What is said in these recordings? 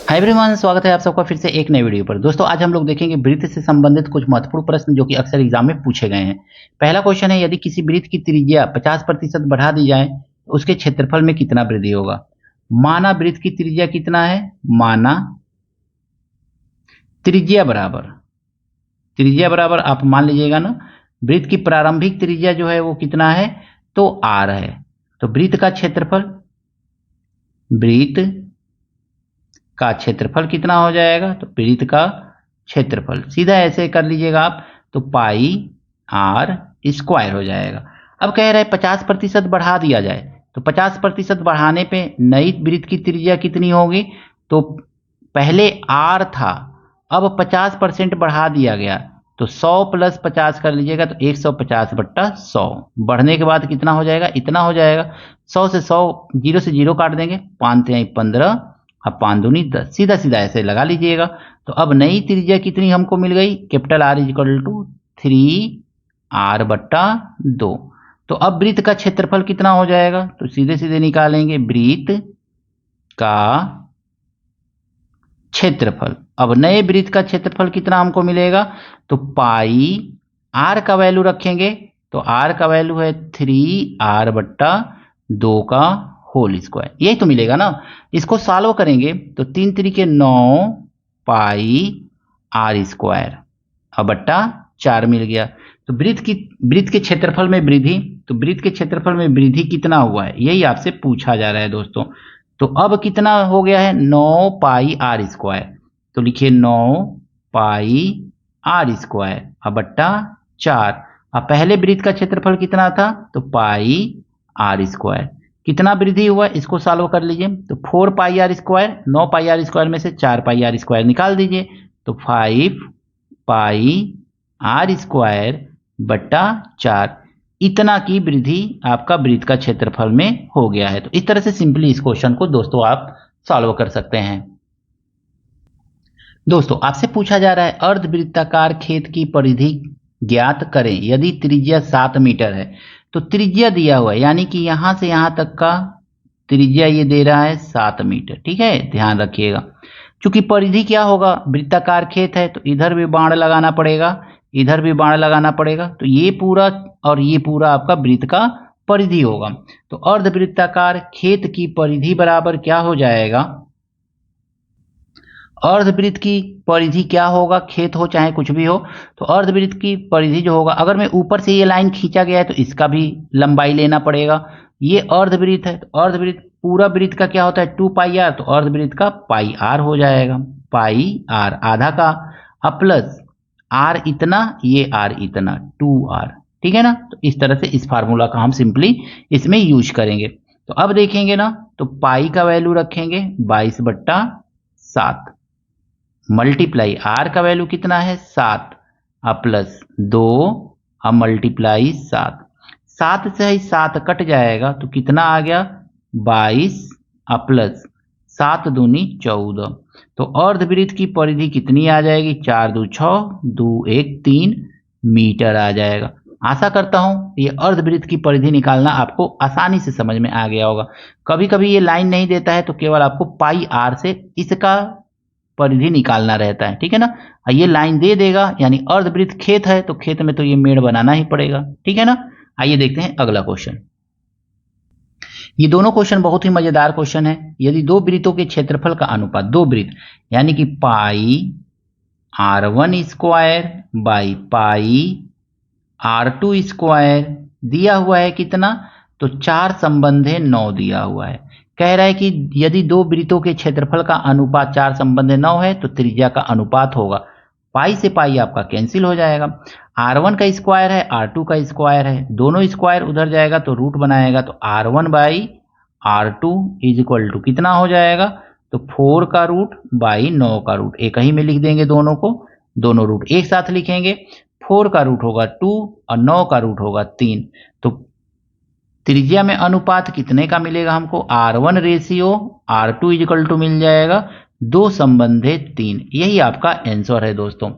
Hi everyone, स्वागत है आप सबका फिर से एक नए वीडियो पर। दोस्तों आज हम लोग देखेंगे वृत्त से संबंधित कुछ महत्वपूर्ण प्रश्न जो कि अक्सर एग्जाम में पूछे गए हैं। पहला क्वेश्चन है, यदि किसी वृत्त की त्रिज्या 50% बढ़ा दी जाए तो उसके क्षेत्रफल में कितना वृद्धि होगा। माना वृत्त की त्रिज्या कितना है, माना त्रिज्या बराबर आप मान लीजिएगा ना, वृत्त की प्रारंभिक त्रिज्या जो है वो कितना है, तो r है। तो वृत्त का क्षेत्रफल कितना हो जाएगा, तो वृत्त का क्षेत्रफल सीधा ऐसे कर लीजिएगा आप, तो पाई r स्क्वायर हो जाएगा। अब कह रहे हैं 50% बढ़ा दिया जाए, तो 50% बढ़ाने पे नई वृत्त की त्रिज्या कितनी होगी, तो पहले r था, अब 50% बढ़ा दिया गया, तो 100 + 50 कर लीजिएगा, तो 150/100 बढ़ने के बाद कितना हो जाएगा, इतना हो जाएगा। 100 से 100 0 से 0 काट देंगे, 5 × 3 = 15, अब 5 दूनी 10, सीधा सीधा ऐसे लगा लीजिएगा। तो अब नई त्रिज्या कितनी हमको मिल गई, कैपिटल R = 3r/2। तो अब वृत्त का क्षेत्रफल कितना हो जाएगा, तो सीधे सीधे निकालेंगे वृत्त का क्षेत्रफल। अब नए वृत्त का क्षेत्रफल कितना हमको मिलेगा, तो पाई r का वैल्यू रखेंगे, तो r का वैल्यू है 3r/2 का होल स्क्वायर, यही तो मिलेगा ना। इसको सॉल्व करेंगे तो 3 × 3 = 9 पाई r स्क्वायर अब बट्टा 4 मिल गया। तो वृत्त के क्षेत्रफल में वृद्धि, तो वृत्त के क्षेत्रफल में वृद्धि कितना हुआ है, यही आपसे पूछा जा रहा है दोस्तों। तो अब कितना हो गया है, 9 पाई r स्क्वायर, तो लिखिए 9 पाई r स्क्वायर अब बट्टा 4। अब पहले वृत्त का क्षेत्रफल कितना था, तो पाई r स्क्वायर, कितना वृद्धि हुआ इसको सॉल्व कर लीजिए, तो 4 पाई r स्क्वायर, 9 पाई r स्क्वायर में से 4 पाई r स्क्वायर निकाल दीजिए, तो 5 पाई r स्क्वायर बट्टा 4, इतना की वृद्धि आपका वृत्त का क्षेत्रफल में हो गया है। तो इस तरह से सिंपली इस क्वेश्चन को दोस्तों आप सॉल्व कर सकते हैं। दोस्तों आपसे पूछा जा रहा है अर्धवृत्ताकार खेत की परिधि ज्ञात करें यदि त्रिज्या 7 मीटर है। तो त्रिज्या दिया हुआ है, यानी कि यहां से यहां तक का त्रिज्या ये दे रहा है 7 मीटर, ठीक है, ध्यान रखिएगा। चूंकि परिधि क्या होगा, वृत्ताकार खेत है, तो इधर भी बाण लगाना पड़ेगा, इधर भी बाण लगाना पड़ेगा, तो ये पूरा और ये पूरा आपका वृत्त का परिधि होगा। तो अर्धवृत्ताकार खेत की परिधि बराबर क्या हो जाएगा, अर्धवृत्त की परिधि क्या होगा, खेत हो चाहे कुछ भी हो, तो अर्धवृत्त की परिधि जो होगा, अगर मैं ऊपर से ये लाइन खींचा गया है तो इसका भी लंबाई लेना पड़ेगा। ये अर्धवृत्त है, तो अर्धवृत्त पूरा वृत्त का क्या होता है 2 पाई r, तो अर्धवृत्त का पाई r हो जाएगा, पाई r आधा का, अब प्लस r इतना, ये r इतना 2r, ठीक है ना। तो इस तरह से इस फार्मूला का हम सिंपली इसमें यूज करेंगे। तो अब देखेंगे ना, तो पाई का वैल्यू रखेंगे 22/7 मल्टीप्लाई r का वैल्यू कितना है 7, अब प्लस 2, अब मल्टीप्लाई 7, 7 से ही 7 कट जाएगा, तो कितना आ गया 22, अब प्लस 7 दूनी 14। तो अर्धवृत्त की परिधि कितनी आ जाएगी, 4 2 6, 2 1 3 मीटर आ जाएगा। आशा करता हूं ये अर्धवृत्त की परिधि निकालना आपको आसानी से समझ में आ गया होगा। कभी कभी ये लाइन नहीं देता है तो केवल आपको पाई r से इसका परिधि निकालना रहता है, ठीक है ना। ये लाइन दे देगा, यानी अर्धवृत्त खेत है, तो खेत में तो ये मेड़ बनाना ही पड़ेगा, ठीक है ना। आइए देखते हैं अगला क्वेश्चन। ये दोनों क्वेश्चन बहुत ही मजेदार क्वेश्चन है। यदि दो वृत्तों के क्षेत्रफल का अनुपात, दो वृत्त यानी कि पाई r1 square by pi r2 square दिया हुआ है कितना, तो 4 संबंधे 9 दिया हुआ है। कह रहा है कि यदि दो वृत्तों के क्षेत्रफल का अनुपात 4 संबंधे 9 है तो त्रिज्या का अनुपात होगा, पाई से पाई आपका कैंसिल हो जाएगा, r1 का स्क्वायर है r2 का स्क्वायर है, दोनों स्क्वायर उधर जाएगा तो रूट बनाएगा, तो r1/r2 = कितना हो जाएगा, तो 4 का रूट बाई 9 का रूट, एक ही में लिख देंगे दोनों को, दोनों रूट एक साथ लिखेंगे, 4 का रूट होगा 2 और 9 का रूट होगा 3। तो त्रिज्या में अनुपात कितने का मिलेगा हमको, r1/r2 = मिल जाएगा 2 संबंधे 3, यही आपका आंसर है दोस्तों।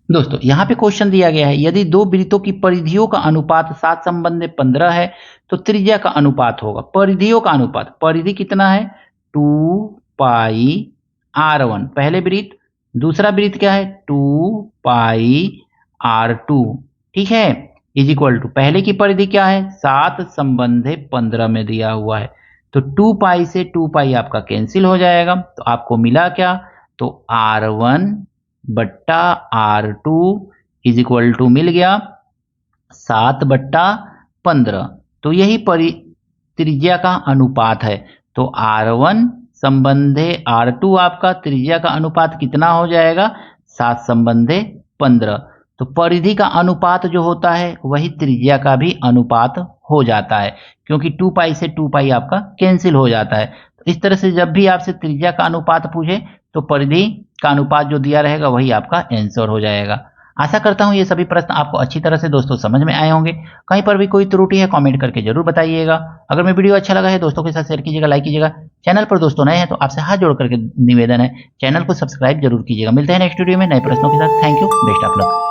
दोस्तों यहाँ पे क्वेश्चन दिया गया है, यदि दो वृत्तों की परिधियों का अनुपात 7 संबंधे 15 है तो त्रिज्या का अनुपात होगा, परिधियों का अनुपात, परिधि कितना है 2πr1 पहले वृत्त, दूसरा वृत्त क्या है 2πr2, ठीक है, इज इक्वल टू पहले की परिधि क्या है 7 संबंधे 15 में दिया हुआ है, तो 2π से 2π आपका कैंसिल हो जाएगा, तो आपको मिला क्या, तो r1 बट्टा r2 इज इक्वल टू मिल गया 7/15। तो यही त्रिज्या का अनुपात है। तो r1 संबंधे r2 आपका त्रिज्या का अनुपात कितना हो जाएगा 7 संबंधे 15। तो परिधि का अनुपात जो होता है वही त्रिज्या का भी अनुपात हो जाता है, क्योंकि 2π से 2π आपका कैंसिल हो जाता है। तो इस तरह से जब भी आपसे त्रिज्या का अनुपात पूछे तो परिधि का अनुपात जो दिया रहेगा वही आपका आंसर हो जाएगा। आशा करता हूं ये सभी प्रश्न आपको अच्छी तरह से दोस्तों समझ में आए होंगे। कहीं पर भी कोई त्रुटि है कमेंट करके जरूर बताइएगा। अगर मैं वीडियो अच्छा लगा है दोस्तों के साथ शेयर कीजिएगा, लाइक कीजिएगा। चैनल पर दोस्तों नए हैं तो आपसे हाथ जोड़ करके निवेदन है, चैनल को सब्सक्राइब जरूर कीजिएगा। मिलते हैं नेक्स्ट वीडियो में नए प्रश्नों के साथ। Thank you, best of luck.